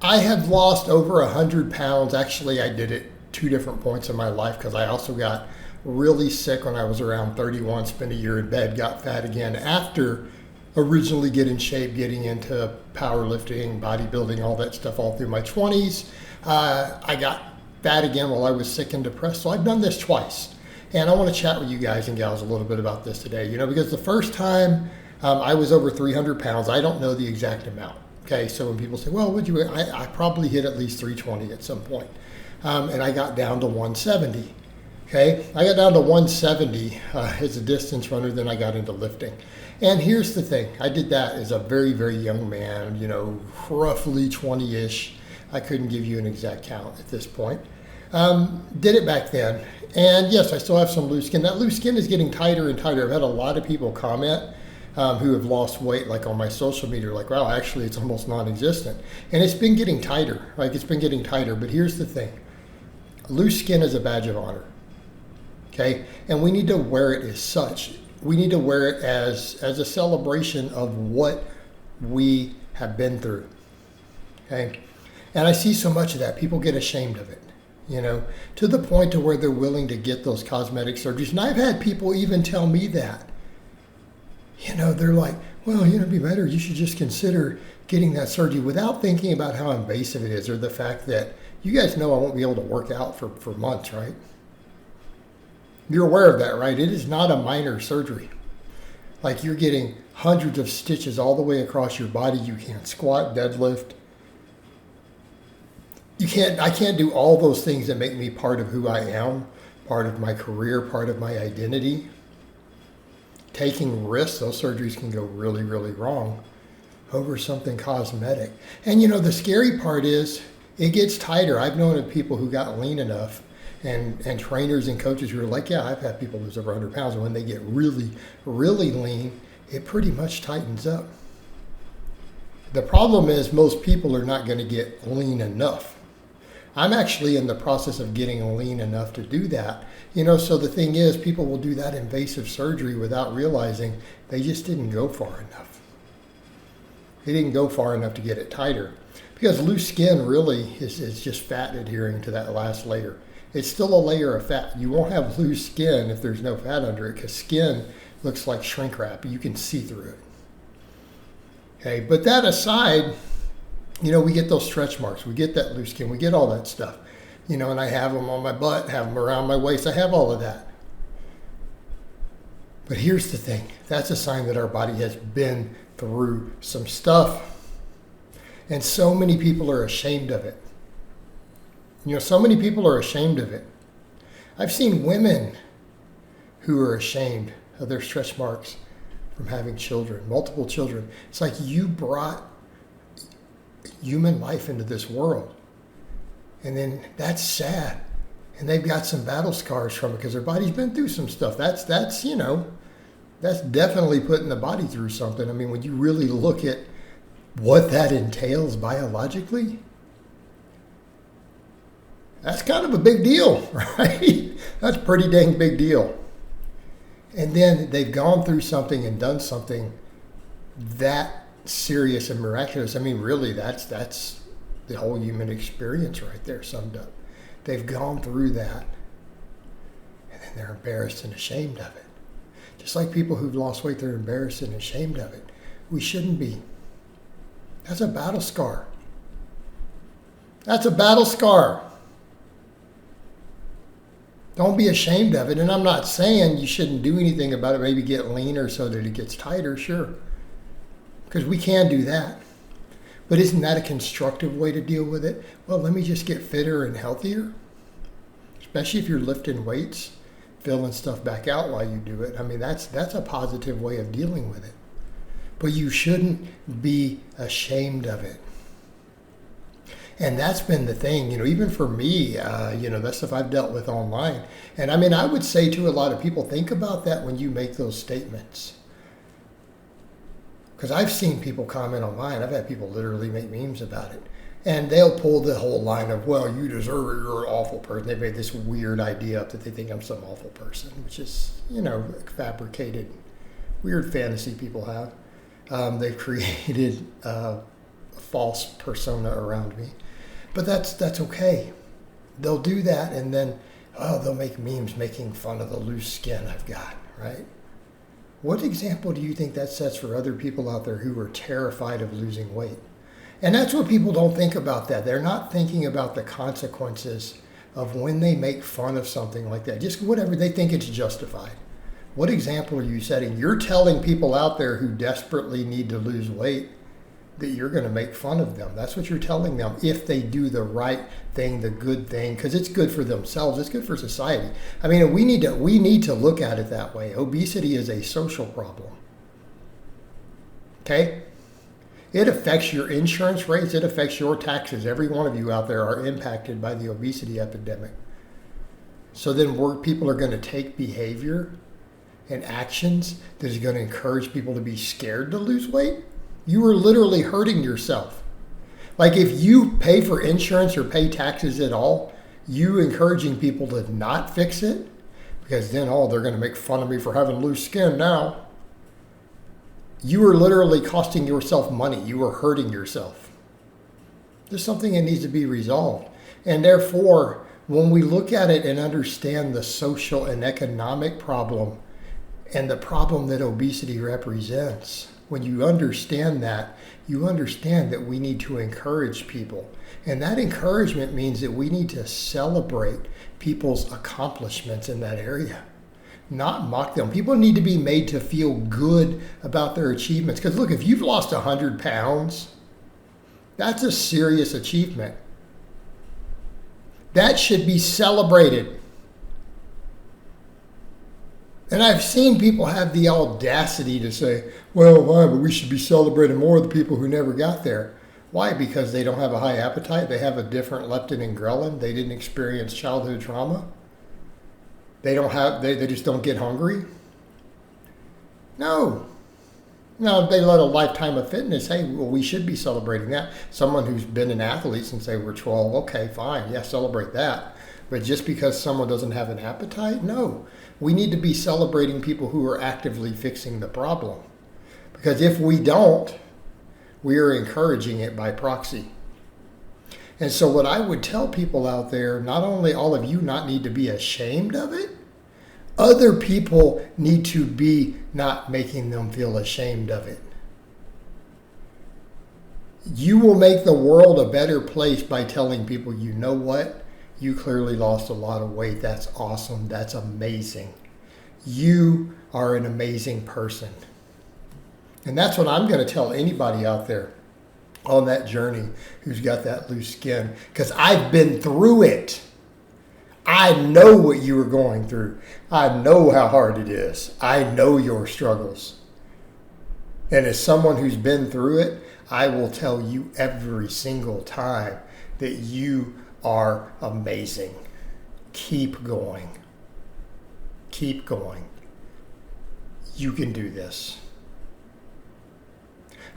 I had lost over 100 pounds. Actually, I did it two different points in my life because I also got really sick when I was around 31, spent a year in bed, got fat again after originally getting in shape, getting into powerlifting, bodybuilding, all that stuff all through my 20s. I got fat again while I was sick and depressed. So I've done this twice. And I want to chat with you guys and gals a little bit about this today, because the first time I was over 300 pounds, I don't know the exact amount. Okay, so when people say, well, I probably hit at least 320 at some point. And I got down to 170. Okay, I got down to 170 as a distance runner, then I got into lifting. And here's the thing, I did that as a very, very young man, roughly 20-ish. I couldn't give you an exact count at this point. Did it back then. And yes, I still have some loose skin. That loose skin is getting tighter and tighter. I've had a lot of people comment who have lost weight, like on my social media, like, wow, actually it's almost non-existent. And it's been getting tighter, it's been getting tighter. But here's the thing, loose skin is a badge of honor, okay? And we need to wear it as such. We need to wear it as a celebration of what we have been through, okay? And I see so much of that. People get ashamed of it, to the point to where they're willing to get those cosmetic surgeries. And I've had people even tell me that. They're like, well, it'd be better. You should just consider getting that surgery, without thinking about how invasive it is, or the fact that you guys know I won't be able to work out for months, right? You're aware of that, right? It is not a minor surgery. Like, you're getting hundreds of stitches all the way across your body. You can't squat, deadlift. I can't do all those things that make me part of who I am, part of my career, part of my identity. Taking risks, those surgeries can go really, really wrong over something cosmetic. And the scary part is it gets tighter. I've known of people who got lean enough, and trainers and coaches who are like, yeah, I've had people lose over 100 pounds. And when they get really, really lean, it pretty much tightens up. The problem is most people are not going to get lean enough. I'm actually in the process of getting lean enough to do that. So the thing is, people will do that invasive surgery without realizing they just didn't go far enough. They didn't go far enough to get it tighter. Because loose skin really is just fat adhering to that last layer. It's still a layer of fat. You won't have loose skin if there's no fat under it, because skin looks like shrink wrap. You can see through it. Okay, but that aside, we get those stretch marks. We get that loose skin. We get all that stuff. And I have them on my butt, have them around my waist. I have all of that. But here's the thing. That's a sign that our body has been through some stuff. And so many people are ashamed of it. So many people are ashamed of it. I've seen women who are ashamed of their stretch marks from having children, multiple children. It's like you brought human life into this world. And then that's sad. And they've got some battle scars from it because their body's been through some stuff. That's definitely putting the body through something. I mean, when you really look at what that entails biologically, that's kind of a big deal, right? That's a pretty dang big deal. And then they've gone through something and done something that serious and miraculous. I mean, really, that's the whole human experience right there summed up. They've gone through that, and then they're embarrassed and ashamed of it. Just like people who've lost weight, they're embarrassed and ashamed of it. We shouldn't be. That's a battle scar. That's a battle scar. Don't be ashamed of it. And I'm not saying you shouldn't do anything about it, maybe get leaner so that it gets tighter, sure. Because we can do that. But isn't that a constructive way to deal with it? Well, let me just get fitter and healthier. Especially if you're lifting weights, filling stuff back out while you do it. I mean, that's a positive way of dealing with it. But you shouldn't be ashamed of it. And that's been the thing, even for me, that stuff I've dealt with online. And I mean, I would say to a lot of people, think about that when you make those statements. Because I've seen people comment online. I've had people literally make memes about it. And they'll pull the whole line of, well, you deserve it, you're an awful person. They made this weird idea up that they think I'm some awful person, which is, fabricated, weird fantasy people have. They've created a false persona around me. But that's okay. They'll do that, and then, they'll make memes making fun of the loose skin I've got, right? What example do you think that sets for other people out there who are terrified of losing weight? And that's what people don't think about that. They're not thinking about the consequences of when they make fun of something like that. Just whatever, they think it's justified. What example are you setting? You're telling people out there who desperately need to lose weight that you're going to make fun of them. That's what you're telling them if they do the right thing, the good thing, because it's good for themselves. It's good for society. I mean, we need to look at it that way. Obesity is a social problem. Okay? It affects your insurance rates. It affects your taxes. Every one of you out there are impacted by the obesity epidemic. So then people are going to take behavior and actions that is going to encourage people to be scared to lose weight. You are literally hurting yourself. Like if you pay for insurance or pay taxes at all, you encouraging people to not fix it, because then, they're going to make fun of me for having loose skin now. You are literally costing yourself money. You are hurting yourself. There's something that needs to be resolved. And therefore, when we look at it and understand the social and economic problem and the problem that obesity represents, when you understand that, you understand that we need to encourage people. And that encouragement means that we need to celebrate people's accomplishments in that area, not mock them. People need to be made to feel good about their achievements. Because look, if you've lost 100 pounds, that's a serious achievement. That should be celebrated. And I've seen people have the audacity to say, well, why? But we should be celebrating more of the people who never got there. Why? Because they don't have a high appetite. They have a different leptin and ghrelin. They didn't experience childhood trauma. They just don't get hungry. No. Now, if they led a lifetime of fitness, hey, well, we should be celebrating that. Someone who's been an athlete since they were 12, okay, fine, yeah, celebrate that. But just because someone doesn't have an appetite, no. We need to be celebrating people who are actively fixing the problem. Because if we don't, we are encouraging it by proxy. And so what I would tell people out there, not only all of you not need to be ashamed of it, other people need to be not making them feel ashamed of it. You will make the world a better place by telling people, you know what? You clearly lost a lot of weight. That's awesome. That's amazing. You are an amazing person. And that's what I'm going to tell anybody out there on that journey who's got that loose skin, because I've been through it. I know what you were going through. I know how hard it is. I know your struggles. And as someone who's been through it, I will tell you every single time that you are amazing. Keep going. Keep going. You can do this.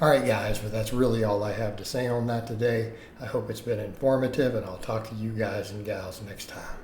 All right, guys, but that's really all I have to say on that today. I hope it's been informative, and I'll talk to you guys and gals next time.